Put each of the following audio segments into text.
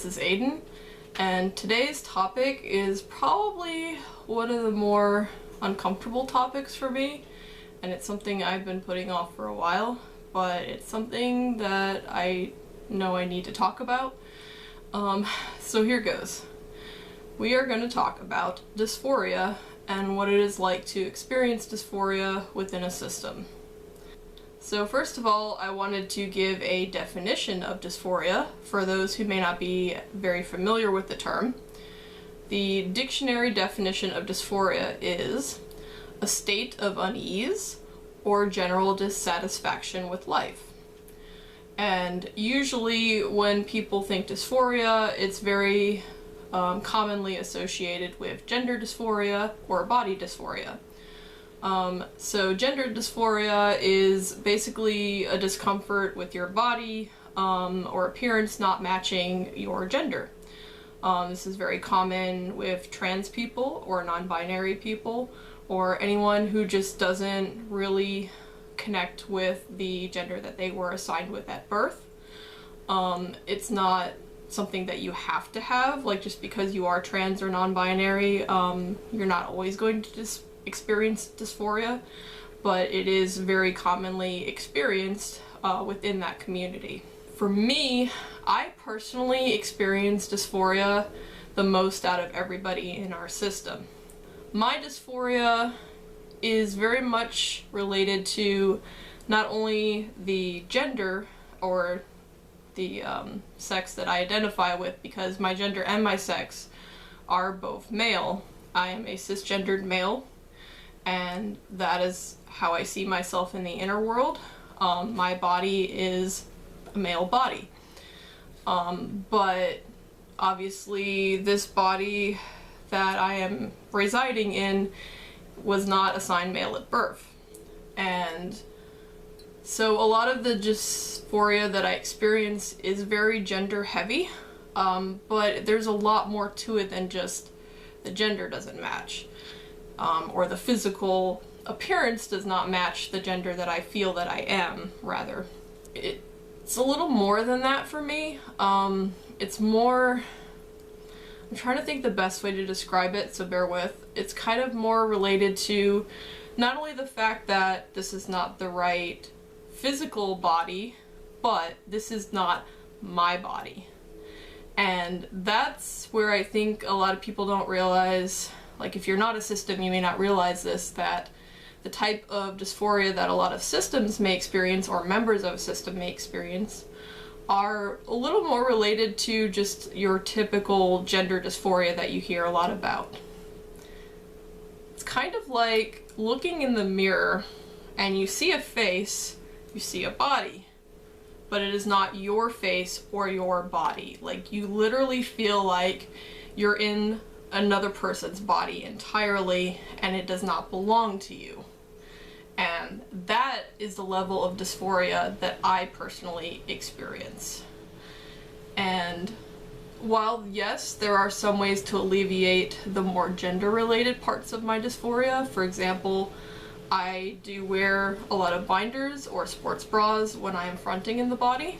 this is Ayden, and today's topic is probably one of the more uncomfortable topics for me, and it's something I've been putting off for a while, but it's something that I know I need to talk about. So here goes. We are going to talk about dysphoria and what it is like to experience dysphoria within a system. So first of all, I wanted to give a definition of dysphoria for those who may not be very familiar with the term. The dictionary definition of dysphoria is a state of unease or general dissatisfaction with life. And usually when people think dysphoria, it's very commonly associated with gender dysphoria or body dysphoria. So gender dysphoria is basically a discomfort with your body or appearance not matching your gender. This is very common with trans people or non-binary people or anyone who just doesn't really connect with the gender that they were assigned with at birth. It's not something that you have to have, like just because you are trans or non-binary, you're not always going to just experience dysphoria, but it is very commonly experienced within that community. For me, I personally experience dysphoria the most out of everybody in our system. My dysphoria is very much related to not only the gender or the sex that I identify with, because my gender and my sex are both male. I am a cisgendered male, and that is how I see myself in the inner world. My body is a male body. But obviously this body that I am residing in was not assigned male at birth. And so a lot of the dysphoria that I experience is very gender heavy, but there's a lot more to it than just the gender doesn't match. Or the physical appearance does not match the gender that I feel that I am, rather. It's a little more than that for me. It's more... I'm trying to think the best way to describe it, so bear with. It's kind of more related to not only the fact that this is not the right physical body, but this is not my body. And that's where I think a lot of people don't realize, like if you're not a system, you may not realize this, that the type of dysphoria that a lot of systems may experience, or members of a system may experience, are a little more related to just your typical gender dysphoria that you hear a lot about. It's kind of like looking in the mirror and you see a face, you see a body, but it is not your face or your body. Like, you literally feel like you're in another person's body entirely and it does not belong to you. And that is the level of dysphoria that I personally experience. And while yes, there are some ways to alleviate the more gender-related parts of my dysphoria, for example, I do wear a lot of binders or sports bras when I am fronting in the body,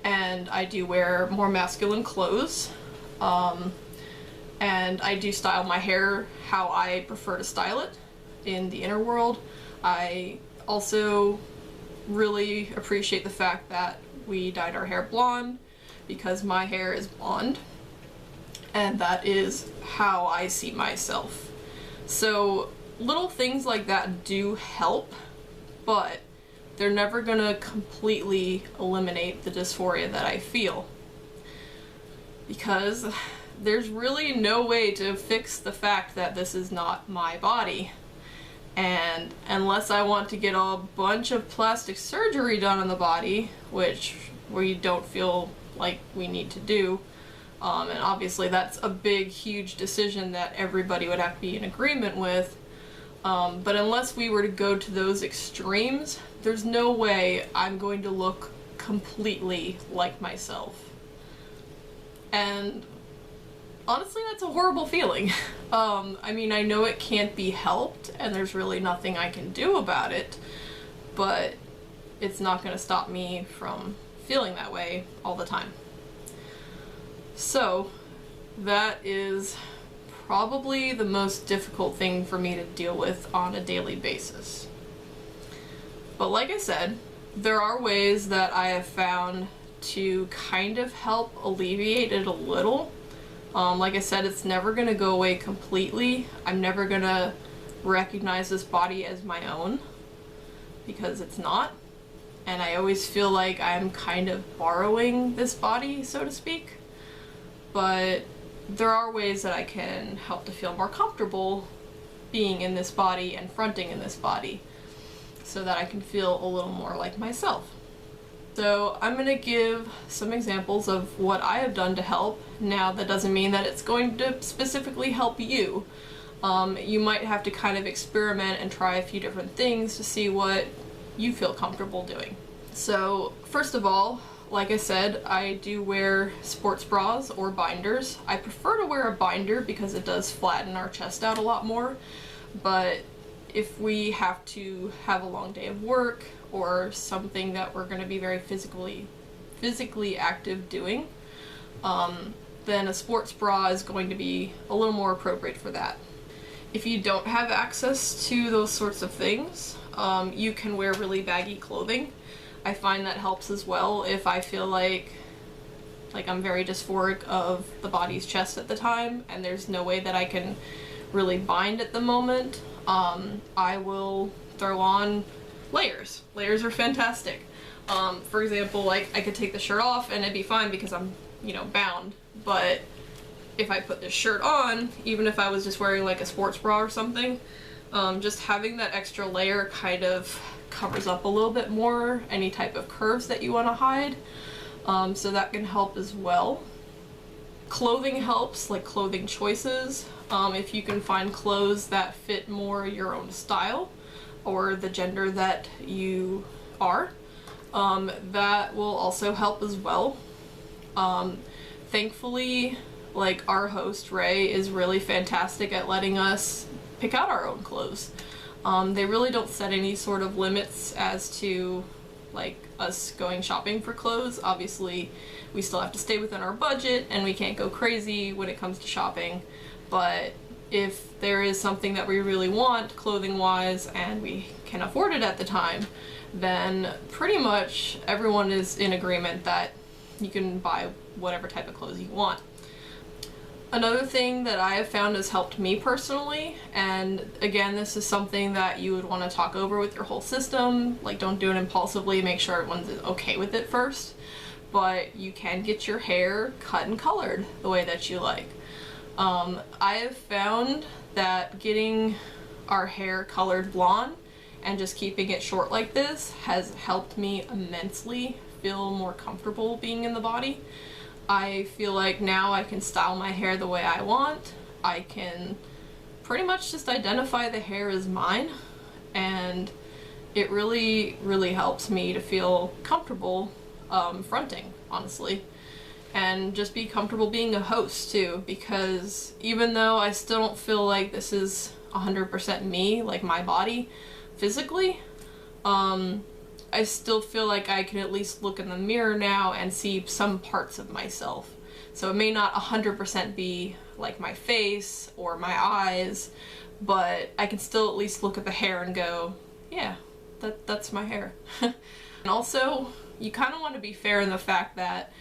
and I do wear more masculine clothes, and I do style my hair how I prefer to style it in the inner world. I also really appreciate the fact that we dyed our hair blonde, because my hair is blonde, and that is how I see myself. So little things like that do help, but they're never gonna completely eliminate the dysphoria that I feel, because there's really no way to fix the fact that this is not my body. And unless I want to get a bunch of plastic surgery done on the body, which we don't feel like we need to do, and obviously that's a big, huge decision that everybody would have to be in agreement with, but unless we were to go to those extremes, there's no way I'm going to look completely like myself. And honestly, that's a horrible feeling. I mean, I know it can't be helped, and there's really nothing I can do about it, but it's not going to stop me from feeling that way all the time. So that is probably the most difficult thing for me to deal with on a daily basis. But like I said, there are ways that I have found to kind of help alleviate it a little. Like I said, it's never going to go away completely. I'm never going to recognize this body as my own, because it's not. And I always feel like I'm kind of borrowing this body, so to speak. But there are ways that I can help to feel more comfortable being in this body and fronting in this body, so that I can feel a little more like myself. So I'm going to give some examples of what I have done to help. Now, that doesn't mean that it's going to specifically help you. You might have to kind of experiment and try a few different things to see what you feel comfortable doing. So first of all, like I said, I do wear sports bras or binders. I prefer to wear a binder because it does flatten our chest out a lot more, but if we have to have a long day of work or something that we're going to be very physically active doing, then a sports bra is going to be a little more appropriate for that. If you don't have access to those sorts of things, you can wear really baggy clothing. I find that helps as well if I feel like I'm very dysphoric of the body's chest at the time and there's no way that I can really bind at the moment. I will throw on layers. Layers are fantastic. For example, like I could take the shirt off and it'd be fine because I'm, bound. But if I put this shirt on, even if I was just wearing like a sports bra or something, just having that extra layer kind of covers up a little bit more any type of curves that you want to hide. So that can help as well. Clothing helps, like clothing choices. If you can find clothes that fit more your own style or the gender that you are, that will also help as well. Thankfully, like our host Ray is really fantastic at letting us pick out our own clothes. They really don't set any sort of limits as to like us going shopping for clothes. Obviously, we still have to stay within our budget and we can't go crazy when it comes to shopping. But if there is something that we really want clothing wise and we can afford it at the time, then pretty much everyone is in agreement that you can buy whatever type of clothes you want. Another thing that I have found has helped me personally, and again, this is something that you would want to talk over with your whole system, like don't do it impulsively, make sure everyone's okay with it first, but you can get your hair cut and colored the way that you like. I have found that getting our hair colored blonde and just keeping it short like this has helped me immensely feel more comfortable being in the body. I feel like now I can style my hair the way I want. I can pretty much just identify the hair as mine, and it really, really helps me to feel comfortable fronting, honestly. And just be comfortable being a host too, because even though I still don't feel like this is 100% me, like my body, physically, I still feel like I can at least look in the mirror now and see some parts of myself. So it may not 100% be like my face or my eyes, but I can still at least look at the hair and go, yeah, that's my hair. And also, you kind of want to be fair in the fact that,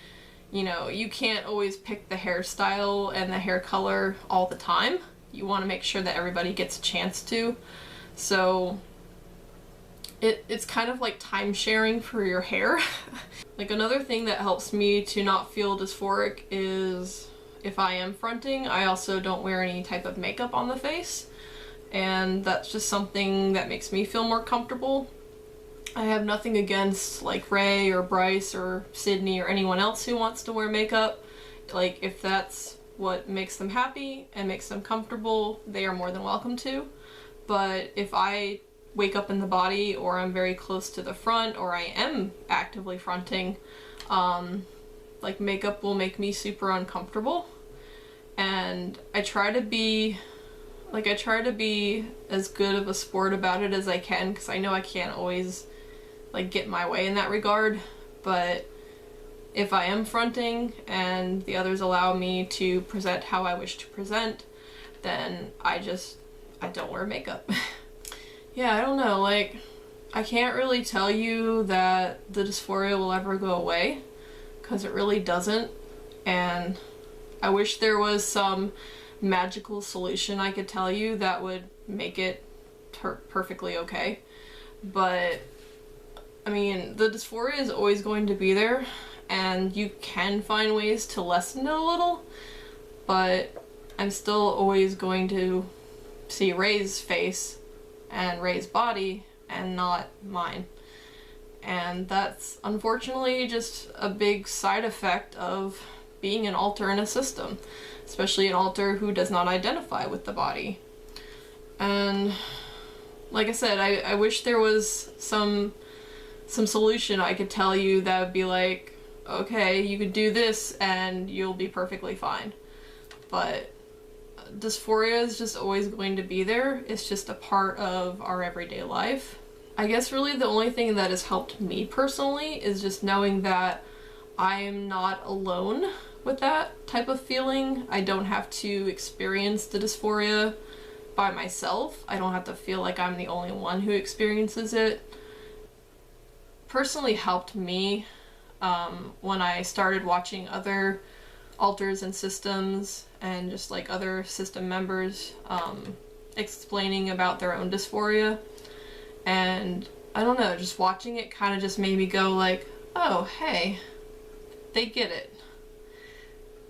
you can't always pick the hairstyle and the hair color all the time. You want to make sure that everybody gets a chance to. So it's kind of like time sharing for your hair. Like another thing that helps me to not feel dysphoric is if I am fronting, I also don't wear any type of makeup on the face. And that's just something that makes me feel more comfortable. I have nothing against like Ray or Bryce or Sydney or anyone else who wants to wear makeup. Like if that's what makes them happy and makes them comfortable, they are more than welcome to. But if I wake up in the body or I'm very close to the front or I am actively fronting, like makeup will make me super uncomfortable. And I try to be as good of a sport about it as I can, because I know I can't always like get my way in that regard, but if I am fronting and the others allow me to present how I wish to present, then I don't wear makeup. Yeah, I don't know, like, I can't really tell you that the dysphoria will ever go away, because it really doesn't, and I wish there was some magical solution I could tell you that would make it perfectly okay. But, I mean, the dysphoria is always going to be there, and you can find ways to lessen it a little, but I'm still always going to see Ray's face and Ray's body and not mine. And that's unfortunately just a big side effect of being an alter in a system, especially an alter who does not identify with the body. And like I said, I wish there was some solution I could tell you that would be like, okay, you could do this and you'll be perfectly fine. But dysphoria is just always going to be there. It's just a part of our everyday life. I guess really the only thing that has helped me personally is just knowing that I am not alone with that type of feeling. I don't have to experience the dysphoria by myself. I don't have to feel like I'm the only one who experiences it. Personally helped me when I started watching other alters and systems and just like other system members explaining about their own dysphoria. And I don't know, just watching it kind of just made me go like, oh, hey, they get it.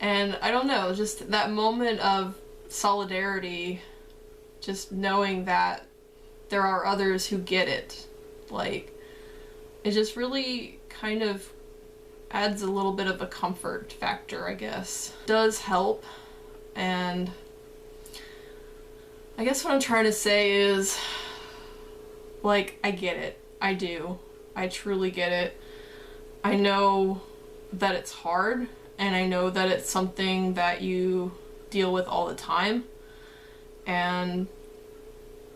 And I don't know, just that moment of solidarity, just knowing that there are others who get it, like, it just really kind of adds a little bit of a comfort factor, I guess. It does help, and I guess what I'm trying to say is, like, I get it. I do. I truly get it. I know that it's hard, and I know that it's something that you deal with all the time. And,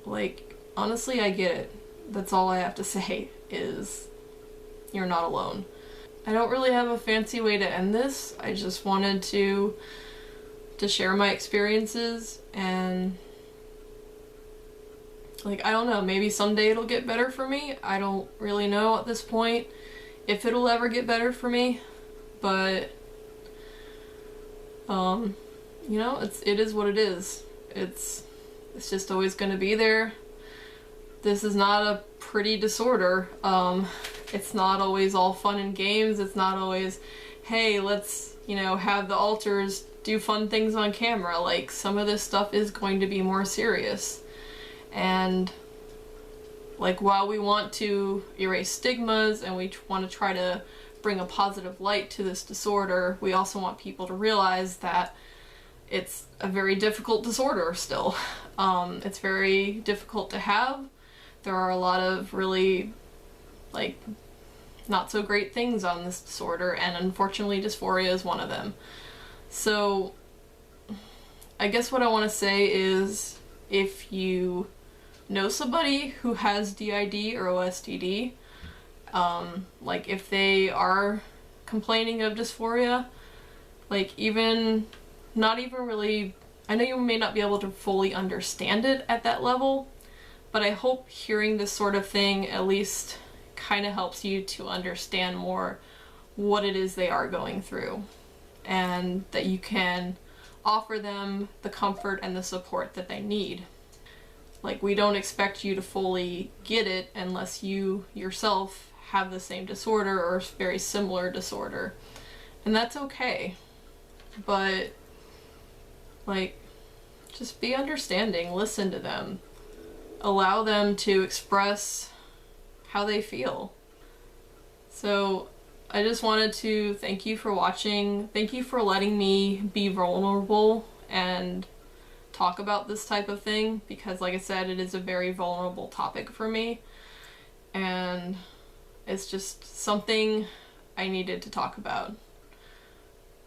like, honestly, I get it. That's all I have to say is you're not alone. I don't really have a fancy way to end this. I just wanted to share my experiences, and like, I don't know, maybe someday it'll get better for me. I don't really know at this point if it'll ever get better for me, but you know, it is what it is. It's just always going to be there. This is not a pretty disorder. It's not always all fun and games. It's not always, hey, let's, you know, have the alters do fun things on camera. Like, some of this stuff is going to be more serious. And, like, while we want to erase stigmas and we want to try to bring a positive light to this disorder, we also want people to realize that it's a very difficult disorder still. It's very difficult to have. There are a lot of really, like, not so great things on this disorder, and unfortunately dysphoria is one of them. So I guess what I want to say is, if you know somebody who has DID or OSDD, like, if they are complaining of dysphoria, like, even not even really, I know you may not be able to fully understand it at that level, but I hope hearing this sort of thing at least kind of helps you to understand more what it is they are going through, and that you can offer them the comfort and the support that they need. Like, we don't expect you to fully get it unless you yourself have the same disorder or very similar disorder. And that's okay. But, like, just be understanding, listen to them. Allow them to express how they feel. So, I just wanted to thank you for watching. Thank you for letting me be vulnerable and talk about this type of thing, because like I said, it is a very vulnerable topic for me, and it's just something I needed to talk about.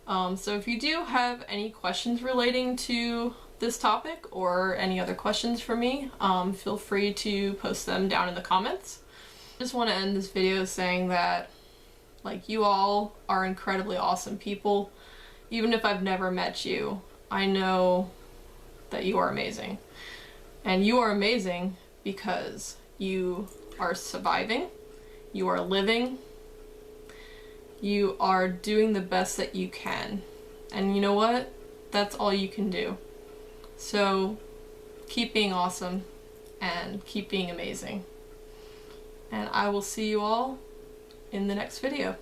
So if you do have any questions relating to this topic or any other questions for me, feel free to post them down in the comments. I just want to end this video saying that Like, you all are incredibly awesome people. Even if I've never met you, I know that you are amazing. And you are amazing because you are surviving, you are living, you are doing the best that you can. And you know what? That's all you can do. So keep being awesome and keep being amazing. And I will see you all in the next video.